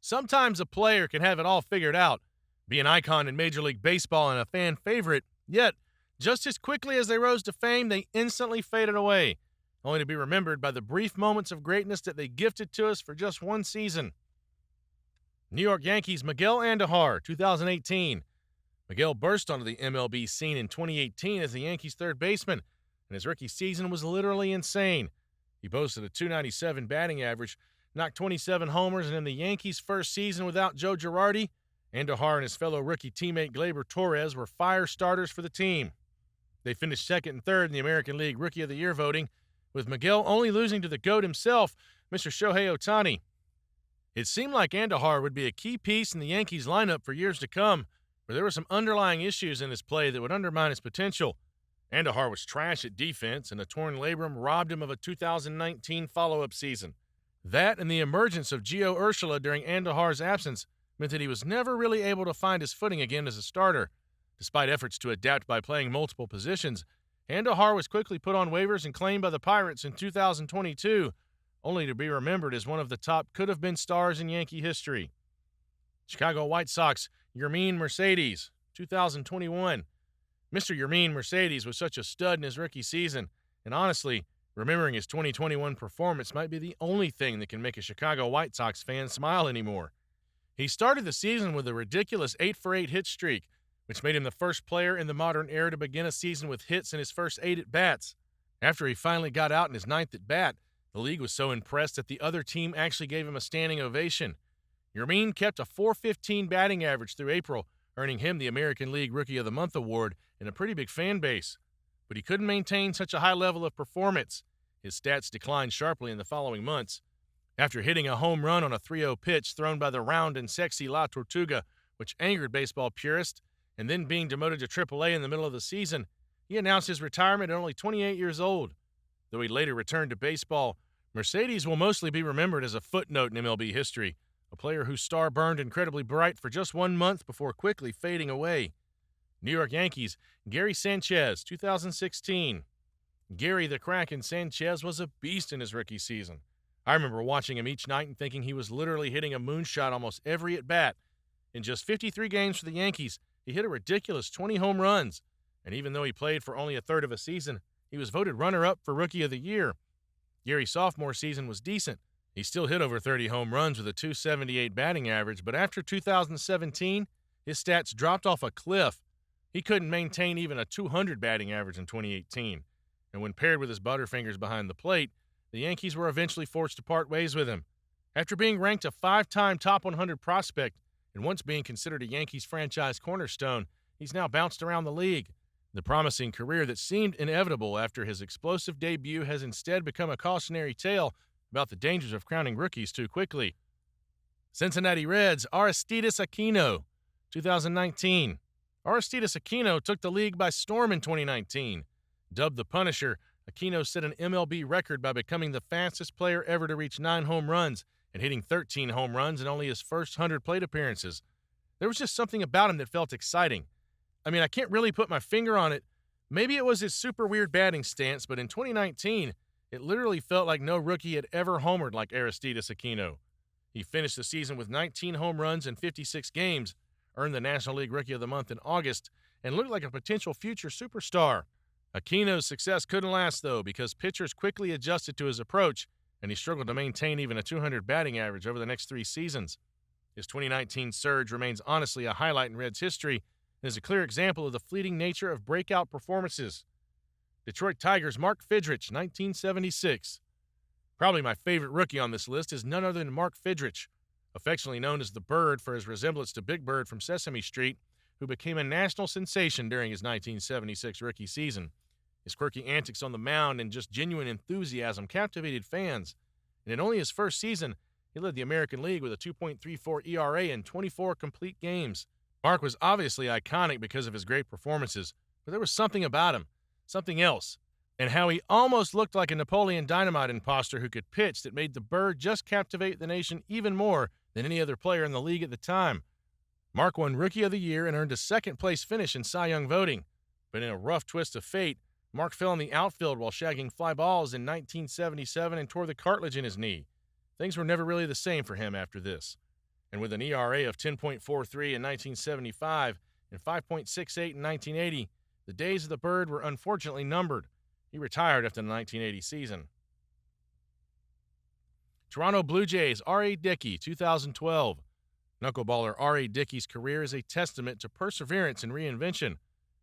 Sometimes a player can have it all figured out, be an icon in Major League Baseball and a fan favorite, yet, just as quickly as they rose to fame, they instantly faded away, only to be remembered by the brief moments of greatness that they gifted to us for just one season. New York Yankees Miguel Andujar, 2018. Miguel burst onto the MLB scene in 2018 as the Yankees' third baseman, and his rookie season was literally insane. He boasted a .297 batting average, knocked 27 homers, and in the Yankees' first season without Joe Girardi, Andujar and his fellow rookie teammate Gleyber Torres were fire starters for the team. They finished second and third in the American League Rookie of the Year voting, with Miguel only losing to the GOAT himself, Mr. Shohei Ohtani. It seemed like Andujar would be a key piece in the Yankees lineup for years to come, but there were some underlying issues in his play that would undermine his potential. Andujar was trash at defense, and a torn labrum robbed him of a 2019 follow-up season. That and the emergence of Gio Urshela during Andujar's absence meant that he was never really able to find his footing again as a starter. Despite efforts to adapt by playing multiple positions, Andujar was quickly put on waivers and claimed by the Pirates in 2022, only to be remembered as one of the top could-have-been stars in Yankee history. Chicago White Sox Yermin Mercedes, 2021. Mr. Yermin Mercedes was such a stud in his rookie season, and honestly, remembering his 2021 performance might be the only thing that can make a Chicago White Sox fan smile anymore. He started the season with a ridiculous 8-for-8 hit streak, which made him the first player in the modern era to begin a season with hits in his first 8 at-bats. After he finally got out in his 9th at-bat, the league was so impressed that the other team actually gave him a standing ovation. Yermin kept a .415 batting average through April, earning him the American League Rookie of the Month award and a pretty big fan base. But he couldn't maintain such a high level of performance. His stats declined sharply in the following months. After hitting a home run on a 3-0 pitch thrown by the round and sexy La Tortuga, which angered baseball purists, and then being demoted to AAA in the middle of the season, he announced his retirement at only 28 years old. Though he later returned to baseball, Mercedes will mostly be remembered as a footnote in MLB history, a player whose star burned incredibly bright for just 1 month before quickly fading away. New York Yankees Gary Sanchez, 2016. Gary the Kraken Sanchez was a beast in his rookie season. I remember watching him each night and thinking he was literally hitting a moonshot almost every at-bat. In just 53 games for the Yankees, he hit a ridiculous 20 home runs, and even though he played for only a third of a season, he was voted runner-up for Rookie of the Year. Gary's sophomore season was decent. He still hit over 30 home runs with a .278 batting average, but after 2017, his stats dropped off a cliff. He couldn't maintain even a .200 batting average in 2018, and when paired with his butterfingers behind the plate, the Yankees were eventually forced to part ways with him. After being ranked a 5-time top 100 prospect and once being considered a Yankees franchise cornerstone, he's now bounced around the league. The promising career that seemed inevitable after his explosive debut has instead become a cautionary tale about the dangers of crowning rookies too quickly. Cincinnati Reds Aristides Aquino, 2019. Aristides Aquino took the league by storm in 2019. Dubbed the Punisher, Aquino set an MLB record by becoming the fastest player ever to reach 9 home runs and hitting 13 home runs in only his first 100 plate appearances. There was just something about him that felt exciting. I mean, I can't really put my finger on it. Maybe it was his super weird batting stance, but in 2019, it literally felt like no rookie had ever homered like Aristides Aquino. He finished the season with 19 home runs in 56 games, earned the National League Rookie of the Month in August, and looked like a potential future superstar. Aquino's success couldn't last, though, because pitchers quickly adjusted to his approach, and he struggled to maintain even a .200 batting average over the next 3 seasons. His 2019 surge remains honestly a highlight in Reds history and is a clear example of the fleeting nature of breakout performances. Detroit Tigers Mark Fidrych, 1976. Probably my favorite rookie on this list is none other than Mark Fidrych, affectionately known as the Bird for his resemblance to Big Bird from Sesame Street, who became a national sensation during his 1976 rookie season. His quirky antics on the mound and just genuine enthusiasm captivated fans, and in only his first season, he led the American League with a 2.34 ERA in 24 complete games. Mark was obviously iconic because of his great performances, but there was something about him, something else, and how he almost looked like a Napoleon Dynamite imposter who could pitch that made the Bird just captivate the nation even more than any other player in the league at the time. Mark won Rookie of the Year and earned a second-place finish in Cy Young voting, but in a rough twist of fate, Mark fell in the outfield while shagging fly balls in 1977 and tore the cartilage in his knee. Things were never really the same for him after this. And with an ERA of 10.43 in 1975 and 5.68 in 1980, the days of the Bird were unfortunately numbered. He retired after the 1980 season. Toronto Blue Jays, R.A. Dickey, 2012. Knuckleballer R.A. Dickey's career is a testament to perseverance and reinvention.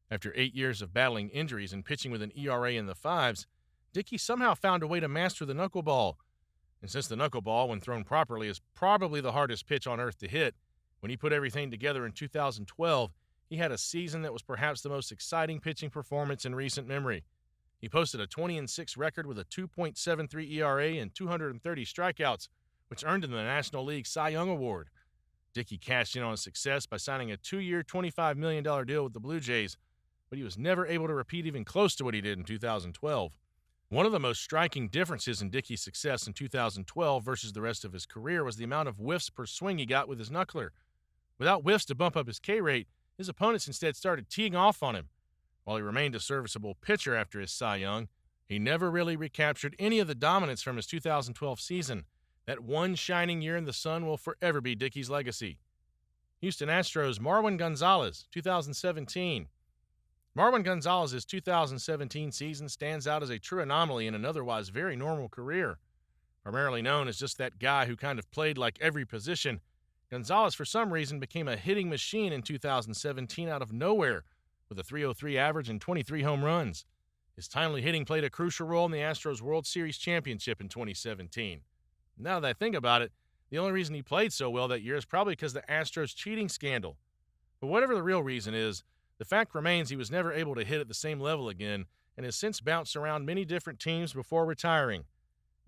After 8 years of battling injuries and pitching with an ERA in the fives, Dickey somehow found a way to master the knuckleball. And since the knuckleball, when thrown properly, is probably the hardest pitch on earth to hit, when he put everything together in 2012, he had a season that was perhaps the most exciting pitching performance in recent memory. He posted a 20-6 record with a 2.73 ERA and 230 strikeouts, which earned him the National League Cy Young Award. Dickey cashed in on his success by signing a 2-year, $25 million deal with the Blue Jays, but he was never able to repeat even close to what he did in 2012. One of the most striking differences in Dickey's success in 2012 versus the rest of his career was the amount of whiffs per swing he got with his knuckler. Without whiffs to bump up his K rate, his opponents instead started teeing off on him. While he remained a serviceable pitcher after his Cy Young, he never really recaptured any of the dominance from his 2012 season. That one shining year in the sun will forever be Dickey's legacy. Houston Astros, Marwin Gonzalez, 2017. Marwin Gonzalez's 2017 season stands out as a true anomaly in an otherwise very normal career. Primarily known as just that guy who kind of played like every position, Gonzalez for some reason became a hitting machine in 2017 out of nowhere with a .303 average and 23 home runs. His timely hitting played a crucial role in the Astros World Series championship in 2017. Now that I think about it, the only reason he played so well that year is probably because of the Astros cheating scandal. But whatever the real reason is, the fact remains he was never able to hit at the same level again and has since bounced around many different teams before retiring.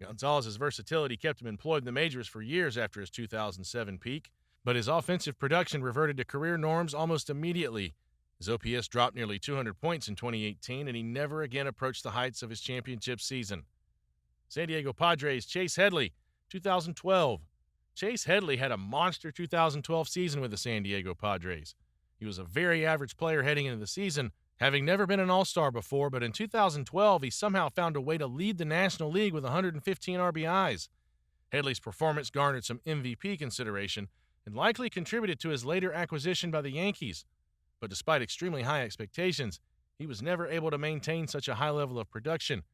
Gonzalez's versatility kept him employed in the majors for years after his 2007 peak, but his offensive production reverted to career norms almost immediately. His OPS dropped nearly 200 points in 2018, and he never again approached the heights of his championship season. San Diego Padres, Chase Headley, 2012. Chase Headley had a monster 2012 season with the San Diego Padres. He was a very average player heading into the season, having never been an all-star before, but in 2012 he somehow found a way to lead the National League with 115 RBIs. Headley's performance garnered some MVP consideration and likely contributed to his later acquisition by the Yankees. But despite extremely high expectations, he was never able to maintain such a high level of production.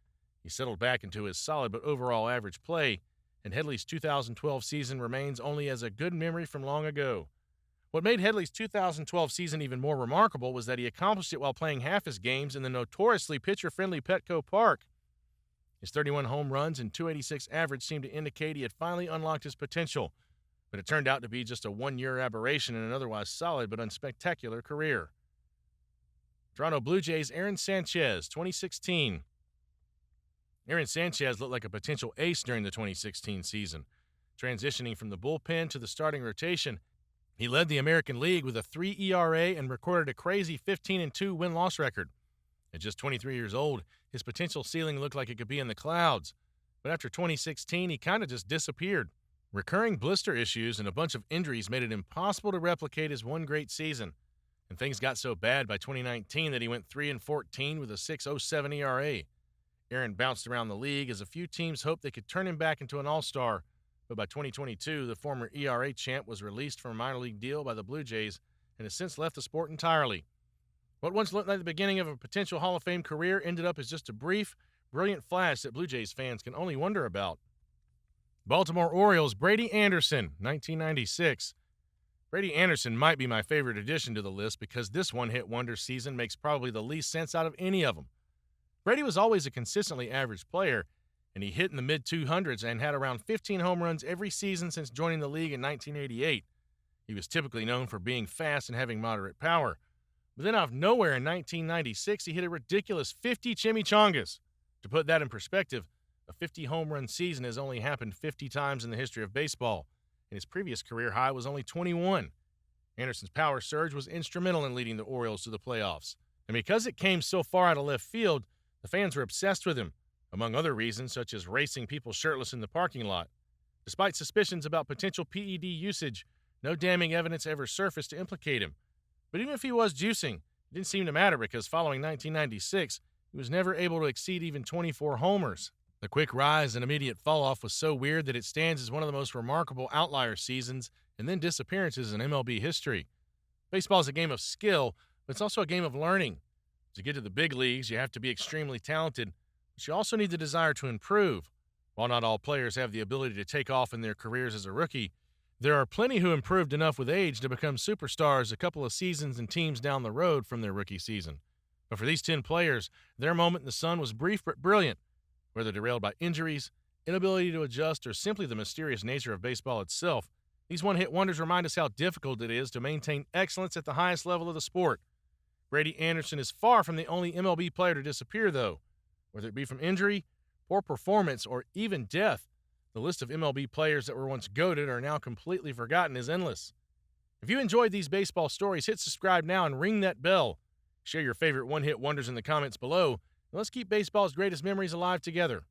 He settled back into his solid but overall average play, and Headley's 2012 season remains only as a good memory from long ago. What made Headley's 2012 season even more remarkable was that he accomplished it while playing half his games in the notoriously pitcher-friendly Petco Park. His 31 home runs and .286 average seemed to indicate he had finally unlocked his potential, but it turned out to be just a one-year aberration in an otherwise solid but unspectacular career. Toronto Blue Jays, Aaron Sanchez, 2016. Aaron Sanchez looked like a potential ace during the 2016 season. Transitioning from the bullpen to the starting rotation, he led the American League with a 3 ERA and recorded a crazy 15-2 win-loss record. At just 23 years old, his potential ceiling looked like it could be in the clouds. But after 2016, he kind of just disappeared. Recurring blister issues and a bunch of injuries made it impossible to replicate his one great season. And things got so bad by 2019 that he went 3-14 with a 6.07 ERA. Aaron bounced around the league as a few teams hoped they could turn him back into an all-star. But by 2022, the former ERA champ was released from a minor league deal by the Blue Jays and has since left the sport entirely. What once looked like the beginning of a potential Hall of Fame career ended up as just a brief, brilliant flash that Blue Jays fans can only wonder about. Baltimore Orioles, Brady Anderson, 1996. Brady Anderson might be my favorite addition to the list because this one-hit wonder season makes probably the least sense out of any of them. Brady was always a consistently average player, and he hit in the mid-200s and had around 15 home runs every season since joining the league in 1988. He was typically known for being fast and having moderate power. But then out of nowhere in 1996, he hit a ridiculous 50 chimichangas. To put that in perspective, a 50 home run season has only happened 50 times in the history of baseball, and his previous career high was only 21. Anderson's power surge was instrumental in leading the Orioles to the playoffs. And because it came so far out of left field, the fans were obsessed with him, among other reasons such as racing people shirtless in the parking lot. Despite suspicions about potential PED usage, no damning evidence ever surfaced to implicate him. But even if he was juicing, it didn't seem to matter because following 1996, he was never able to exceed even 24 homers. The quick rise and immediate fall-off was so weird that it stands as one of the most remarkable outlier seasons and then disappearances in MLB history. Baseball is a game of skill, but it's also a game of learning. To get to the big leagues, you have to be extremely talented, but you also need the desire to improve. While not all players have the ability to take off in their careers as a rookie, there are plenty who improved enough with age to become superstars a couple of seasons and teams down the road from their rookie season. But for these 10 players, their moment in the sun was brief but brilliant. Whether derailed by injuries, inability to adjust, or simply the mysterious nature of baseball itself, these one-hit wonders remind us how difficult it is to maintain excellence at the highest level of the sport. Brady Anderson is far from the only MLB player to disappear, though. Whether it be from injury, poor performance, or even death, the list of MLB players that were once GOATed are now completely forgotten is endless. If you enjoyed these baseball stories, hit subscribe now and ring that bell. Share your favorite one-hit wonders in the comments below, and let's keep baseball's greatest memories alive together.